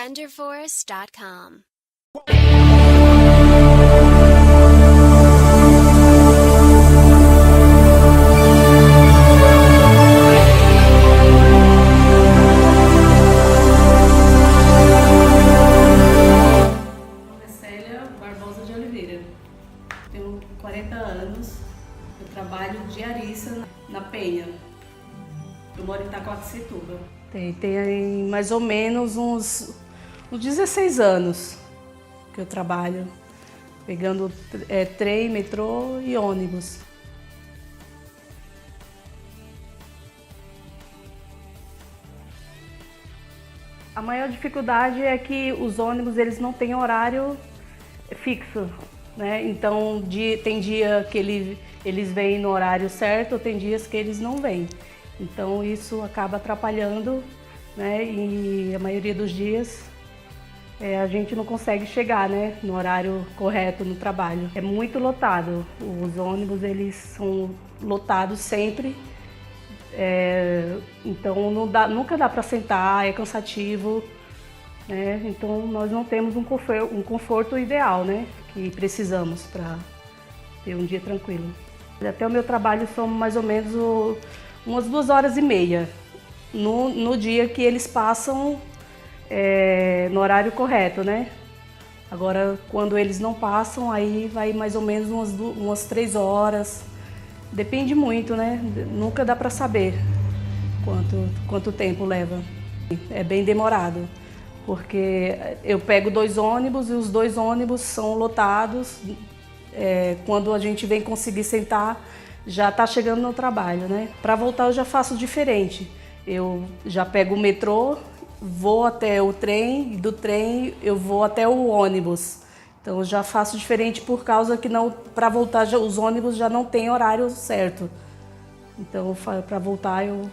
renderforest.com. Barbosa de Oliveira. Tenho 40 anos, eu trabalho diarista na Penha. Eu moro em Itacoaticetuba. Tem mais ou menos uns 16 anos que eu trabalho, pegando trem, metrô e ônibus. A maior dificuldade é que os ônibus eles não têm horário fixo, né? Então tem dia que eles vêm no horário certo, tem dias que eles não vêm. Então isso acaba atrapalhando, né? E a maioria dos dias a gente não consegue chegar, né, no horário correto no trabalho. É muito lotado, os ônibus eles são lotados sempre. Então nunca dá para sentar, é cansativo, né? Então nós não temos um conforto ideal, né, que precisamos para ter um dia tranquilo. Até o meu trabalho são mais ou menos umas 2h30 no dia que eles passam no horário correto, né? Agora quando eles não passam, aí vai mais ou menos umas 3 horas. Depende muito, né? Nunca dá para saber quanto tempo leva. É bem demorado, porque eu pego 2 ônibus e os 2 ônibus são lotados. Quando a gente vem conseguir sentar, já está chegando no trabalho, né? Para voltar eu já faço diferente. Eu já pego o metrô, vou até o trem, e do trem eu vou até o ônibus. Então eu já faço diferente por causa que para voltar os ônibus já não tem horário certo. Então para voltar eu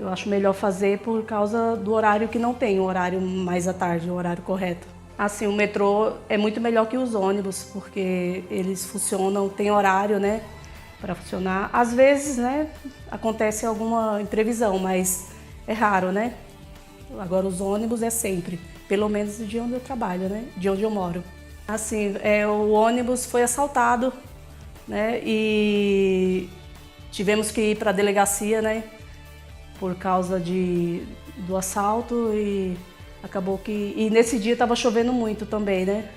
acho melhor fazer por causa do horário que não tem, o horário mais à tarde, o horário correto. Assim, o metrô é muito melhor que os ônibus, porque eles funcionam, tem horário, né, para funcionar. Às vezes, né, acontece alguma imprevisão, mas é raro, né? Agora os ônibus é sempre, pelo menos de onde eu trabalho, né, de onde eu moro. Assim, o ônibus foi assaltado, né, e tivemos que ir para a delegacia, né, por causa do assalto e acabou que... E nesse dia estava chovendo muito também, né,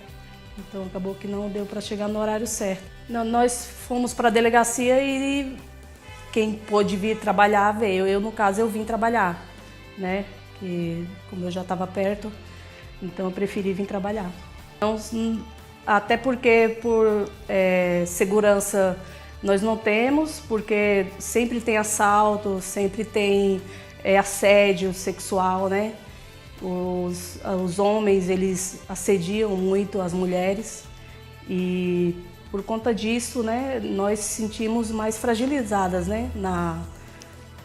então acabou que não deu para chegar no horário certo. Não, nós fomos para a delegacia e quem pôde vir trabalhar veio. Eu, no caso, eu vim trabalhar, né, que como eu já estava perto, então eu preferi vir trabalhar. Então, até porque por segurança nós não temos, porque sempre tem assalto, sempre tem assédio sexual, né? Os homens, eles assediam muito as mulheres e por conta disso, né, nós sentimos mais fragilizadas, né,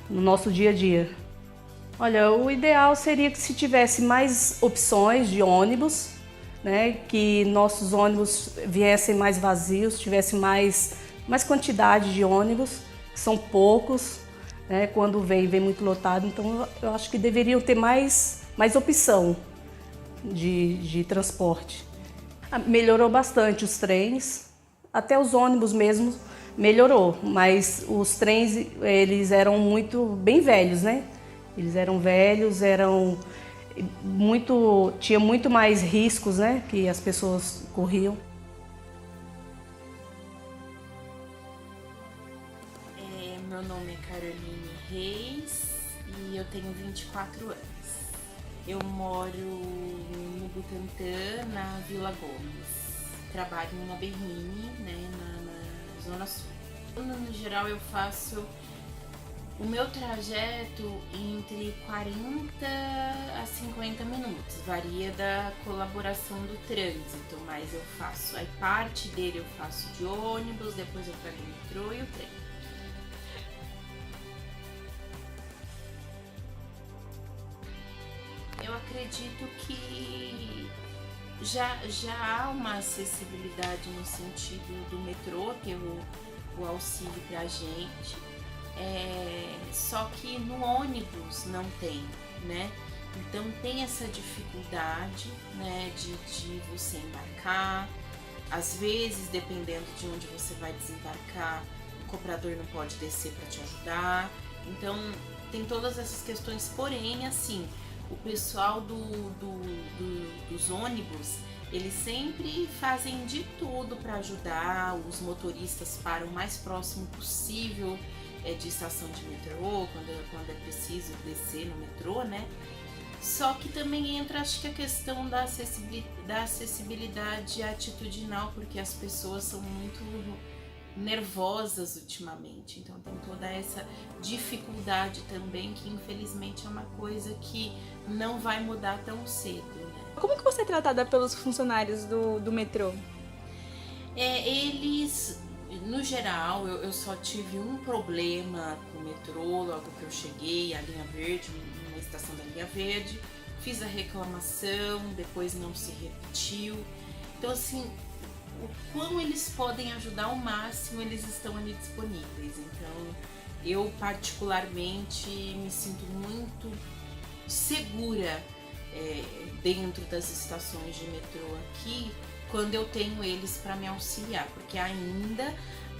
no nosso dia a dia. Olha, o ideal seria que se tivesse mais opções de ônibus, né, que nossos ônibus viessem mais vazios, tivesse mais quantidade de ônibus, que são poucos, né, quando vem muito lotado, então eu acho que deveriam ter mais opção de transporte. Melhorou bastante os trens, até os ônibus mesmo melhorou, mas os trens eles eram bem velhos, né? Eles eram velhos, tinha muito mais riscos, né, que as pessoas corriam. Meu nome é Caroline Reis e eu tenho 24 anos. Eu moro no Butantã, na Vila Gomes. Trabalho na Berrini, né, na Zona Sul. No geral eu faço o meu trajeto entre 40 a 50 minutos, varia da colaboração do trânsito, mas eu faço, aí parte dele eu faço de ônibus, depois eu pego o metrô e o trem. Eu acredito que já há uma acessibilidade no sentido do metrô ter o auxílio pra gente. Só que no ônibus não tem, né? Então tem essa dificuldade, né, de você embarcar. Às vezes, dependendo de onde você vai desembarcar, o cobrador não pode descer para te ajudar. Então tem todas essas questões, porém, assim, o pessoal dos ônibus, eles sempre fazem de tudo para ajudar. Os motoristas param o mais próximo possível de estação de metrô, quando é preciso descer no metrô, né? Só que também entra, acho que a questão da acessibilidade atitudinal, porque as pessoas são muito nervosas ultimamente, então tem toda essa dificuldade também, que infelizmente é uma coisa que não vai mudar tão cedo, né? Como que você é tratada pelos funcionários do metrô? Eles, no geral, eu só tive um problema com o metrô logo que eu cheguei, a linha verde, na estação da linha verde, fiz a reclamação, depois não se repetiu. Então, assim, o quão eles podem ajudar ao máximo, eles estão ali disponíveis. Então, eu particularmente me sinto muito segura dentro das estações de metrô aqui, quando eu tenho eles para me auxiliar, porque ainda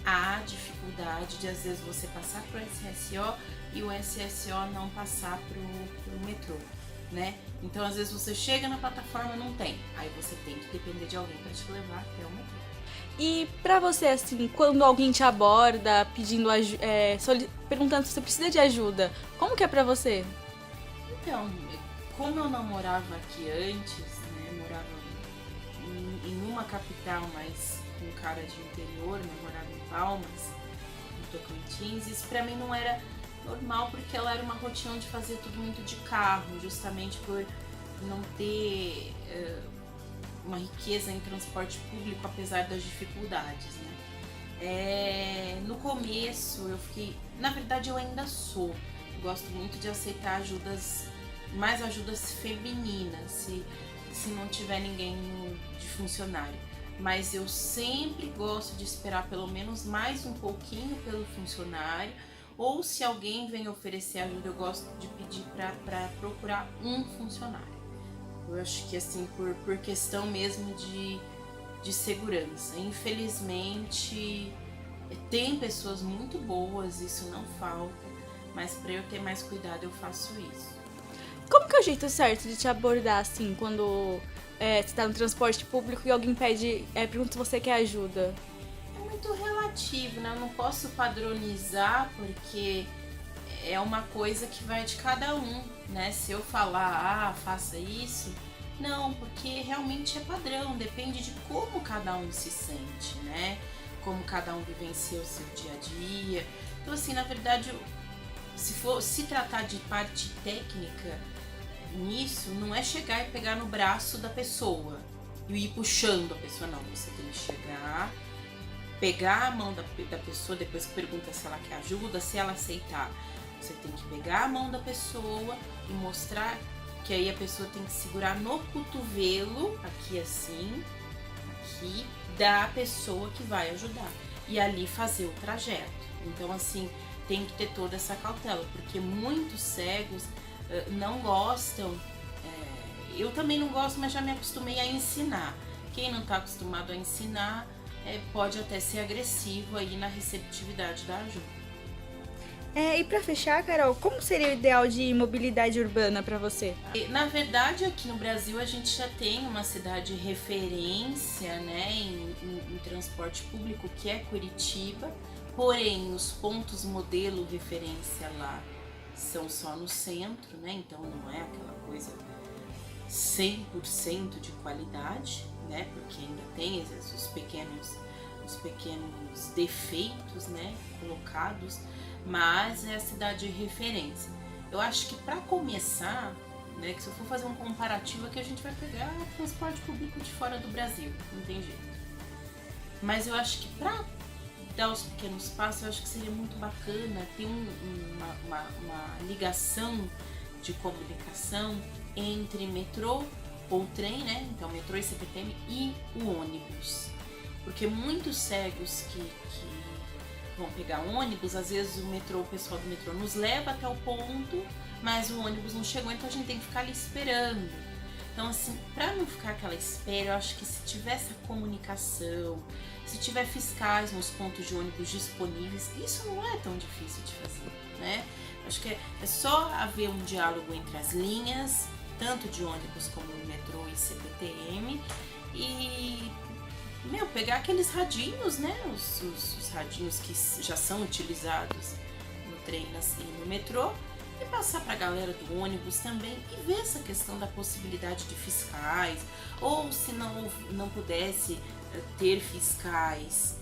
há dificuldade de, às vezes, você passar para o SSO e o SSO não passar para o metrô, né? Então, às vezes, você chega na plataforma e não tem, aí você tem que depender de alguém para te levar até o metrô. E pra você, assim, quando alguém te aborda pedindo perguntando se você precisa de ajuda, como que é pra você? Então, como eu não morava aqui antes, né, morava em uma capital, mas com cara de interior, né, morava em Palmas, no Tocantins, isso pra mim não era normal, porque ela era uma rotina de fazer tudo muito de carro, justamente por não ter uma riqueza em transporte público, apesar das dificuldades, né? No começo eu fiquei, na verdade eu ainda sou, gosto muito de aceitar mais ajudas femininas, se não tiver ninguém de funcionário. Mas eu sempre gosto de esperar pelo menos mais um pouquinho pelo funcionário, ou se alguém vem oferecer ajuda, eu gosto de pedir para procurar um funcionário. Eu acho que, assim, por questão mesmo de segurança. Infelizmente, tem pessoas muito boas, isso não falta, mas para eu ter mais cuidado eu faço isso. Como que é o jeito certo de te abordar, assim, quando você tá no transporte público e alguém pergunta se você quer ajuda? É muito relativo, né? Eu não posso padronizar, porque é uma coisa que vai de cada um, né? Se eu falar, faça isso, não, porque realmente é padrão, depende de como cada um se sente, né? Como cada um vivencia o seu dia a dia. Então, assim, na verdade, se tratar de parte técnica nisso, não é chegar e pegar no braço da pessoa e ir puxando a pessoa, não. Você tem que chegar, pegar a mão da pessoa, depois pergunta se ela quer ajuda, se ela aceitar. Você tem que pegar a mão da pessoa e mostrar que aí a pessoa tem que segurar no cotovelo, aqui assim, aqui, da pessoa que vai ajudar. E ali fazer o trajeto. Então, assim, tem que ter toda essa cautela, porque muitos cegos não gostam. Eu também não gosto, mas já me acostumei a ensinar. Quem não está acostumado a ensinar pode até ser agressivo aí na receptividade da ajuda. E pra fechar, Carol, como seria o ideal de mobilidade urbana pra você? Na verdade, aqui no Brasil a gente já tem uma cidade referência, né, em transporte público, que é Curitiba, porém os pontos modelo referência lá são só no centro, né, então não é aquela coisa 100% de qualidade, né, porque ainda tem os pequenos defeitos, né, colocados, mas é a cidade de referência. Eu acho que para começar, né, que se eu for fazer um comparativo aqui, a gente vai pegar transporte público de fora do Brasil, não tem jeito. Mas eu acho que para dar os pequenos passos, eu acho que seria muito bacana ter uma ligação de comunicação entre metrô ou trem, né, então metrô e CPTM, e o ônibus. Porque muitos cegos que vão pegar ônibus, às vezes o pessoal do metrô nos leva até o ponto, mas o ônibus não chegou, então a gente tem que ficar ali esperando. Então, assim, para não ficar aquela espera, eu acho que se tiver essa comunicação, se tiver fiscais nos pontos de ônibus disponíveis, isso não é tão difícil de fazer, né? Acho que é só haver um diálogo entre as linhas, tanto de ônibus como metrô e CPTM, e pegar aqueles radinhos, né? Os radinhos que já são utilizados no trem e no metrô, e passar para a galera do ônibus também e ver essa questão da possibilidade de fiscais, ou se não pudesse ter fiscais,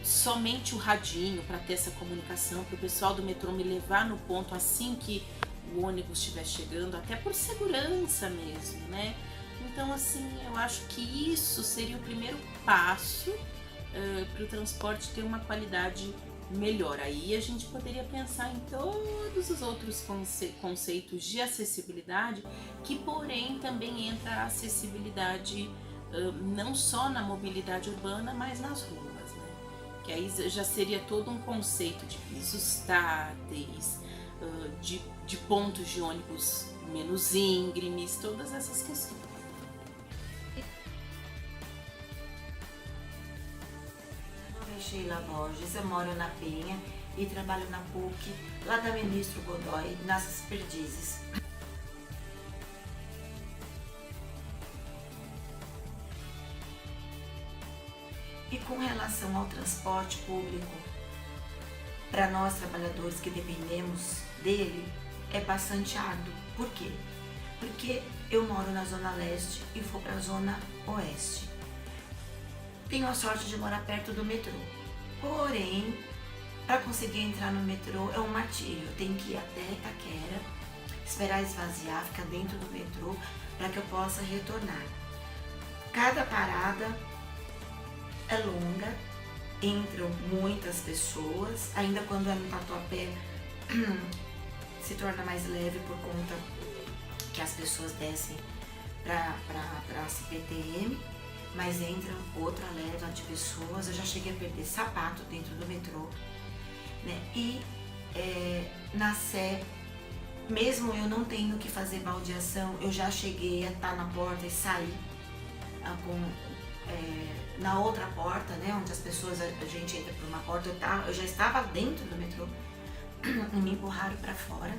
somente o radinho para ter essa comunicação, para o pessoal do metrô me levar no ponto assim que o ônibus estiver chegando, até por segurança mesmo, né? Então, assim, eu acho que isso seria o primeiro passo para o transporte ter uma qualidade melhor. Aí a gente poderia pensar em todos os outros conceitos de acessibilidade, que porém também entra a acessibilidade não só na mobilidade urbana, mas nas ruas, né? Que aí já seria todo um conceito de pisos táteis, de pontos de ônibus menos íngremes, todas essas questões. Sheila Borges, eu moro na Penha e trabalho na PUC, lá da Ministro Godoy, nas Perdizes. E com relação ao transporte público, para nós trabalhadores que dependemos dele, é bastante árduo. Por quê? Porque eu moro na Zona Leste e vou para a Zona Oeste. Tenho a sorte de morar perto do metrô. Porém, para conseguir entrar no metrô é um martírio. Eu tenho que ir até Itaquera, esperar esvaziar, ficar dentro do metrô para que eu possa retornar. Cada parada é longa, entram muitas pessoas, ainda quando é no Tatuapé se torna mais leve por conta que as pessoas descem para a CPTM. Mas entra outra leva de pessoas, eu já cheguei a perder sapato dentro do metrô, né? E na Sé, mesmo eu não tendo que fazer baldeação, eu já cheguei a estar na porta e sair na outra porta, né? Onde as pessoas, a gente entra por uma porta, eu já estava dentro do metrô e me empurraram para fora.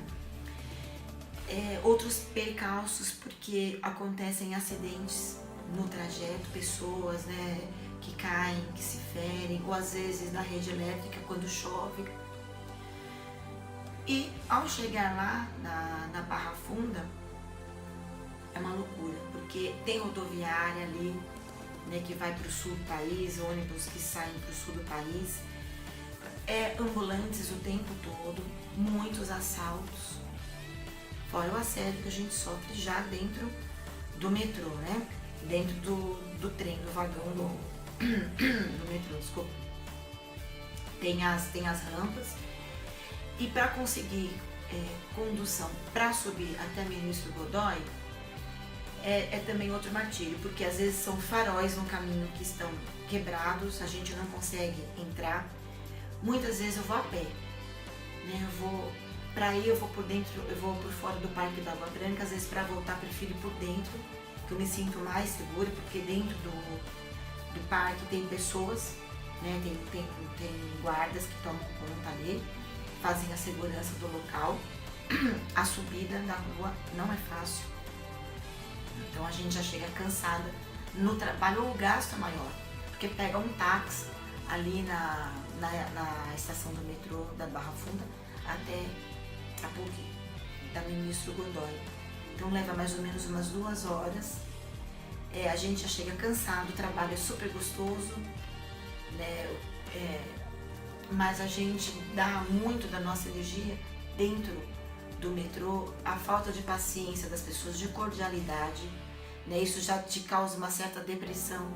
Outros percalços, porque acontecem acidentes no trajeto, pessoas, né, que caem, que se ferem, ou às vezes na rede elétrica quando chove. E ao chegar lá na Barra Funda, é uma loucura, porque tem rodoviária ali, né, que vai para o sul do país, ônibus que saem para o sul do país, ambulantes o tempo todo, muitos assaltos, fora o assédio que a gente sofre já dentro do metrô, né? Dentro do trem, do vagão do metrô, desculpa. Tem as rampas, e para conseguir condução para subir até Ministro Godoy é também outro martírio, porque às vezes são faróis no caminho que estão quebrados, a gente não consegue entrar. Muitas vezes eu vou a pé, né? Eu vou por dentro, eu vou por fora do Parque da Água Branca, às vezes para voltar prefiro ir por dentro, que eu me sinto mais segura, porque dentro do parque tem pessoas, né? Tem guardas que tomam conta ali, fazem a segurança do local. A subida da rua não é fácil, então a gente já chega cansada no trabalho, o gasto é maior, porque pega um táxi ali na estação do metrô da Barra Funda até a PUC da Ministro Godoy. Então leva mais ou menos umas 2 horas. A gente já chega cansado, o trabalho é super gostoso, né? Mas a gente dá muito da nossa energia dentro do metrô, a falta de paciência das pessoas, de cordialidade, né? Isso já te causa uma certa depressão,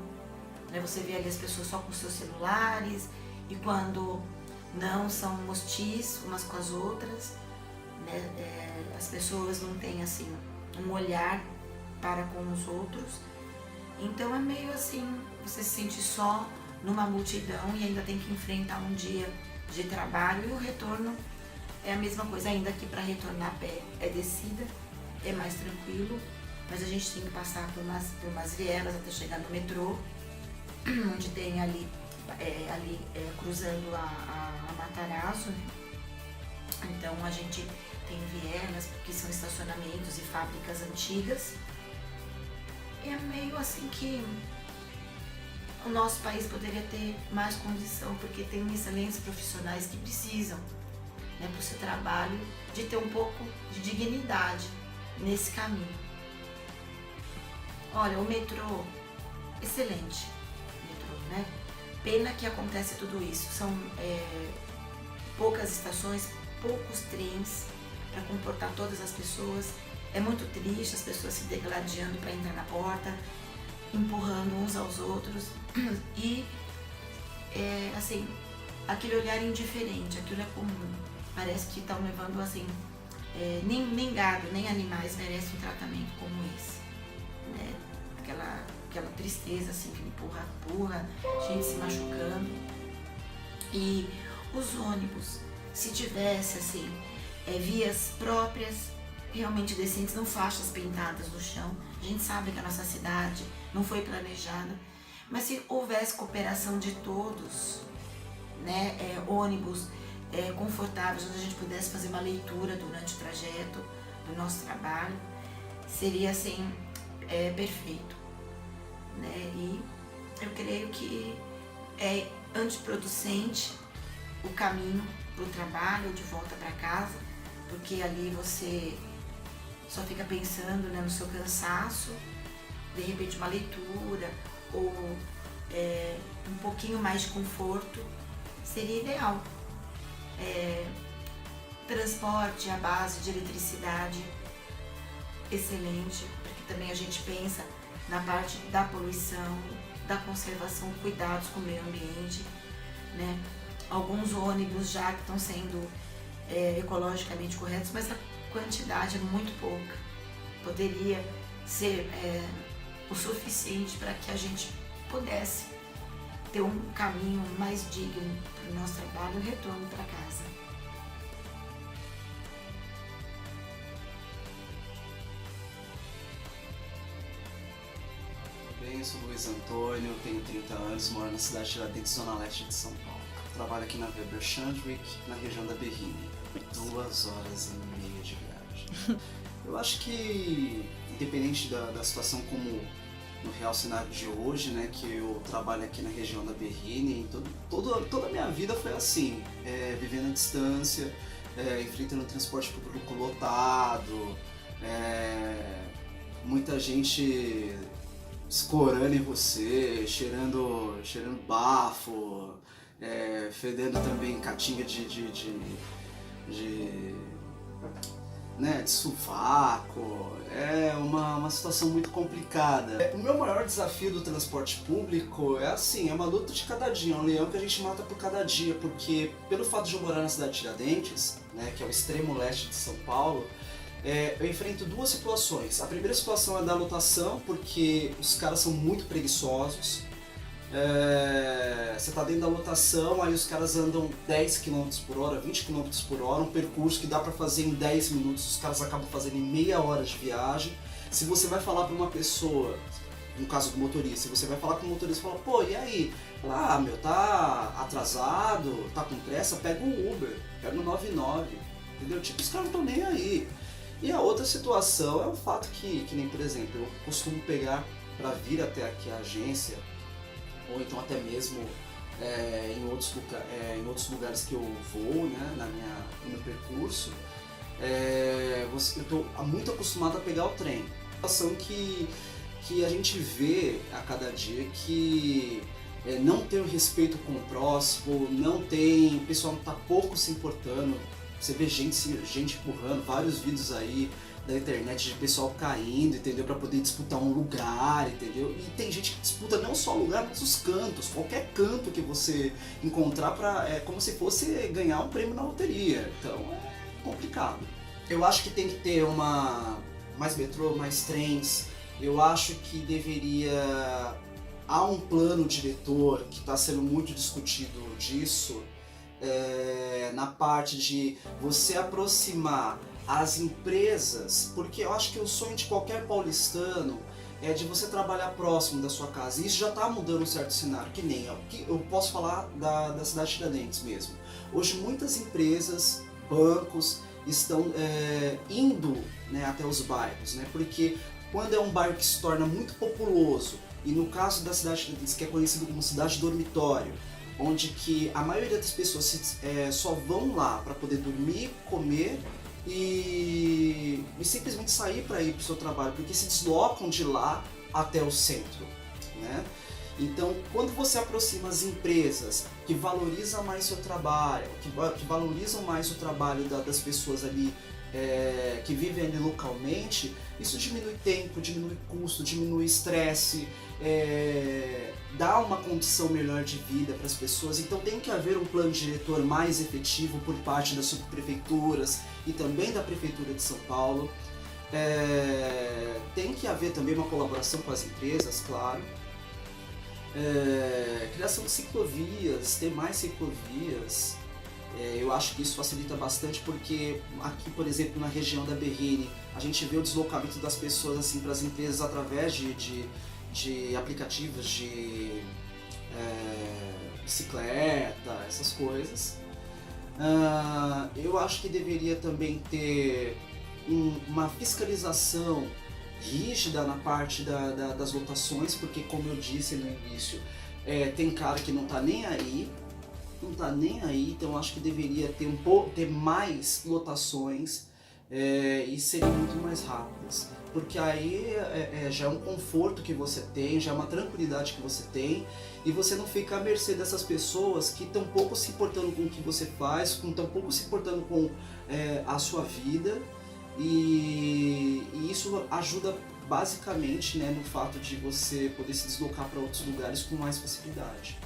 né? Você vê ali as pessoas só com seus celulares, e quando não são hostis umas com as outras, né? As pessoas não têm assim um olhar para com os outros, então é meio assim, você se sente só numa multidão e ainda tem que enfrentar um dia de trabalho, e o retorno é a mesma coisa, ainda que para retornar a pé é descida, é mais tranquilo, mas a gente tem que passar por umas vielas até chegar no metrô, onde tem ali cruzando a Matarazzo, né? Então a gente tem vielas, porque são estacionamentos e fábricas antigas. É meio assim que o nosso país poderia ter mais condição, porque tem excelentes profissionais que precisam, né, para o seu trabalho, de ter um pouco de dignidade nesse caminho. Olha, o metrô, excelente, metrô, né? Pena que acontece tudo isso, são poucas estações, poucos trens para comportar todas as pessoas. É muito triste as pessoas se degladiando para entrar na porta, empurrando uns aos outros e assim, aquele olhar indiferente, aquilo é comum. Parece que estão levando assim, nem gado, nem animais merecem um tratamento como esse, né? Aquela tristeza assim, que empurra, gente se machucando. E os ônibus, se tivesse assim, vias próprias, realmente decentes, não faixas pintadas no chão. A gente sabe que a nossa cidade não foi planejada, mas se houvesse cooperação de todos, né, ônibus confortáveis, onde a gente pudesse fazer uma leitura durante o trajeto do nosso trabalho, seria assim, perfeito, né? E eu creio que é antiproducente o caminho para o trabalho ou de volta para casa, porque ali você só fica pensando, né, no seu cansaço. De repente uma leitura ou um pouquinho mais de conforto seria ideal. Transporte à base de eletricidade, excelente, porque também a gente pensa na parte da poluição, da conservação, cuidados com o meio ambiente, né? Alguns ônibus já que estão sendo ecologicamente corretos, mas a quantidade é muito pouca. Poderia ser o suficiente para que a gente pudesse ter um caminho mais digno para o nosso trabalho e retorno para casa. Bem, eu sou Luiz Antônio, tenho 30 anos, moro na cidade de Tiradentes, zona leste de São Paulo. Trabalho aqui na Weber Chandwick, na região da Berrini. 2 horas e meia de viagem. Eu acho que, independente da situação como no real cenário de hoje, né, que eu trabalho aqui na região da Berrini, toda a minha vida foi assim, vivendo à distância, enfrentando o transporte público lotado, muita gente escorando em você, cheirando bafo, fedendo também catinga de sovaco. É uma situação muito complicada. O meu maior desafio do transporte público é uma luta de cada dia, é um leão que a gente mata por cada dia, porque pelo fato de eu morar na cidade de Tiradentes, né, que é o extremo leste de São Paulo, eu enfrento 2 situações. A primeira situação é da lotação, porque os caras são muito preguiçosos. Você tá dentro da lotação, aí os caras andam 10 km por hora, 20 km por hora, um percurso que dá pra fazer em 10 minutos, os caras acabam fazendo em meia hora de viagem. Se você vai falar pra uma pessoa, no caso do motorista, se você vai falar com o motorista e fala, pô, e aí? Fala, meu, tá atrasado, tá com pressa, pega um Uber, pega um 99, entendeu? Tipo, os caras não estão nem aí. E a outra situação é o fato que nem, por exemplo, eu costumo pegar pra vir até aqui a agência, ou então até mesmo em outros lugares que eu vou, né, no meu percurso, eu estou muito acostumado a pegar o trem. A situação que a gente vê a cada dia que não tem o respeito com o próximo, o pessoal não está pouco se importando. Você vê gente empurrando, vários vídeos aí da internet de pessoal caindo, entendeu? Pra poder disputar um lugar, entendeu? E tem gente que disputa não só o lugar, mas os cantos. Qualquer canto que você encontrar como se fosse ganhar um prêmio na loteria. Então é complicado. Eu acho que tem que ter mais metrô, mais trens. Eu acho que deveria há um plano diretor que está sendo muito discutido disso, na parte de você aproximar as empresas, porque eu acho que o sonho de qualquer paulistano é de você trabalhar próximo da sua casa. E isso já está mudando um certo cenário, que nem eu posso falar da cidade de Tiradentes mesmo. Hoje muitas empresas, bancos estão indo, né, até os bairros, né, porque quando é um bairro que se torna muito populoso, e no caso da cidade de Tiradentes, que é conhecido como cidade dormitório, onde que a maioria das pessoas só vão lá para poder dormir, comer e simplesmente sair para ir para o seu trabalho, porque se deslocam de lá até o centro, né? Então, quando você aproxima as empresas que valorizam mais seu trabalho, que valorizam mais o trabalho das pessoas ali que vivem ali localmente, isso diminui tempo, diminui custo, diminui estresse, dá uma condição melhor de vida para as pessoas. Então tem que haver um plano diretor mais efetivo por parte das subprefeituras e também da Prefeitura de São Paulo. Tem que haver também uma colaboração com as empresas, claro. Criação de ciclovias, ter mais ciclovias. Eu acho que isso facilita bastante, porque aqui, por exemplo, na região da Berrini, a gente vê o deslocamento das pessoas assim, para as empresas através de aplicativos de bicicleta, essas coisas. Eu acho que deveria também ter uma fiscalização rígida na parte das lotações, porque, como eu disse no início, tem cara que não está nem aí, então eu acho que deveria ter mais lotações e seriam muito mais rápidas, porque aí já é um conforto que você tem, já é uma tranquilidade que você tem, e você não fica à mercê dessas pessoas que estão pouco se importando com o que você faz, estão pouco se importando com a sua vida, e isso ajuda basicamente, né, no fato de você poder se deslocar para outros lugares com mais facilidade.